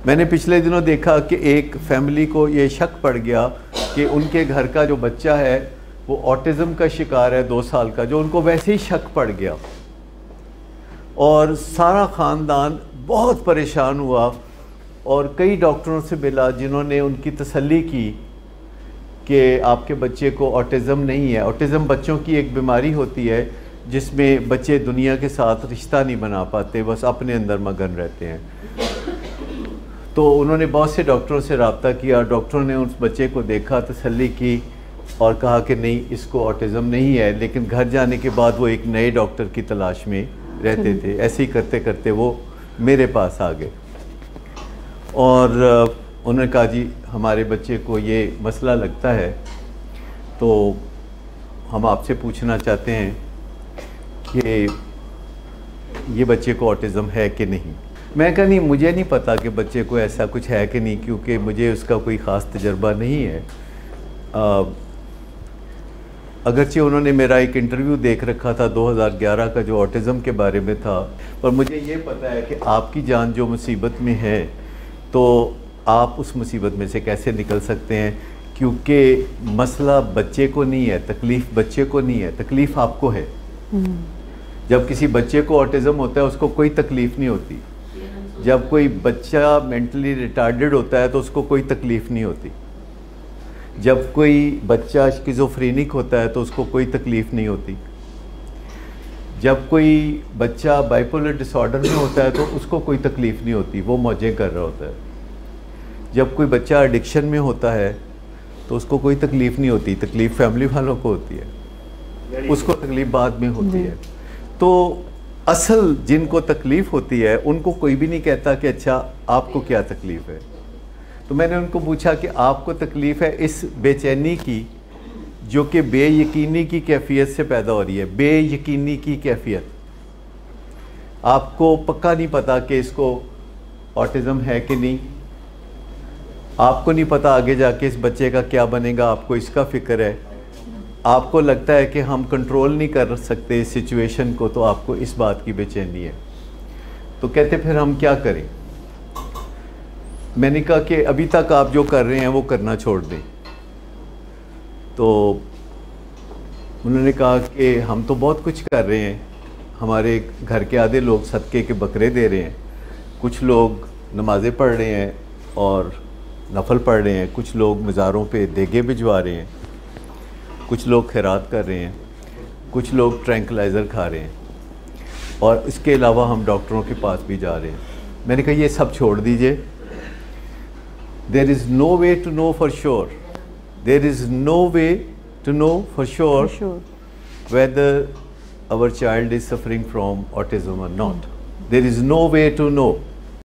मैंने पिछले दिनों देखा कि एक फैमिली को ये शक पड़ गया कि उनके घर का जो बच्चा है वो ऑटिज़म का शिकार है 2 साल का, जो उनको वैसे ही शक पड़ गया और सारा ख़ानदान बहुत परेशान हुआ और कई डॉक्टरों से मिला जिन्होंने उनकी तसल्ली की कि आपके बच्चे को ऑटिज़म नहीं है। ऑटिज़म बच्चों की एक बीमारी होती है जिसमें बच्चे दुनिया के साथ रिश्ता नहीं बना पाते, बस अपने अंदर मगन रहते हैं। तो उन्होंने बहुत से डॉक्टरों से रब्ता किया, डॉक्टरों ने उस बच्चे को देखा, तसल्ली की और कहा कि नहीं, इसको ऑटिज़म नहीं है। लेकिन घर जाने के बाद वो एक नए डॉक्टर की तलाश में रहते थे। ऐसे ही करते करते वो मेरे पास आ गए और उन्होंने कहा जी हमारे बच्चे को ये मसला लगता है, तो हम आपसे पूछना चाहते हैं कि ये बच्चे को ऑटिज़म है कि नहीं। मैं कहा नहीं, मुझे नहीं पता कि बच्चे को ऐसा कुछ है कि नहीं, क्योंकि मुझे उसका कोई ख़ास तजर्बा नहीं है। अगरचे उन्होंने मेरा एक इंटरव्यू देख रखा था 2011 का जो ऑटिज़म के बारे में था, पर मुझे ये पता है कि आपकी जान जो मुसीबत में है तो आप उस मुसीबत में से कैसे निकल सकते हैं, क्योंकि मसला बच्चे को नहीं है, तकलीफ़ बच्चे को नहीं है, तकलीफ़ आपको है। जब किसी बच्चे को ऑटिज़म होता है उसको कोई तकलीफ़ नहीं होती। जब कोई बच्चा मेंटली रिटार्डेड होता है तो उसको कोई तकलीफ़ नहीं होती। जब कोई बच्चा स्किज़ोफ्रेनिक होता है तो उसको कोई तकलीफ़ नहीं होती। जब कोई बच्चा बाइपोलर डिसऑर्डर में होता है तो उसको कोई तकलीफ़ नहीं होती, वो मौजें कर रहा होता है। जब कोई बच्चा एडिक्शन में होता है तो उसको कोई तकलीफ़ नहीं होती, तकलीफ़ फैमिली वालों को होती है, उसको तकलीफ़ बाद में होती है। तो असल जिनको तकलीफ़ होती है उनको कोई भी नहीं कहता कि अच्छा आपको क्या तकलीफ़ है। तो मैंने उनको पूछा कि आपको तकलीफ़ है इस बेचैनी की जो कि बेयकीनी की कैफियत से पैदा हो रही है। बेयकीनी की कैफियत, आपको पक्का नहीं पता कि इसको ऑटिज़म है कि नहीं, आपको नहीं पता आगे जाके इस बच्चे का क्या बनेगा, आपको इसका फ़िक्र है, आपको लगता है कि हम कंट्रोल नहीं कर सकते इस सिचुएशन को, तो आपको इस बात की बेचैनी है। तो कहते फिर हम क्या करें। मैंने कहा कि अभी तक आप जो कर रहे हैं वो करना छोड़ दें। तो उन्होंने कहा कि हम तो बहुत कुछ कर रहे हैं, हमारे घर के आधे लोग सदक़े के बकरे दे रहे हैं, कुछ लोग नमाज़ें पढ़ रहे हैं और नफल पढ़ रहे हैं, कुछ लोग मज़ारों पे देगे भिजवा रहे हैं, कुछ लोग खैरात कर रहे हैं, कुछ लोग ट्रैंक्विलाइज़र खा रहे हैं और इसके अलावा हम डॉक्टरों के पास भी जा रहे हैं। मैंने कहा ये सब छोड़ दीजिए। There is no way to know for sure. There is no way to know for sure whether our child is suffering from autism or not. There is no way to know.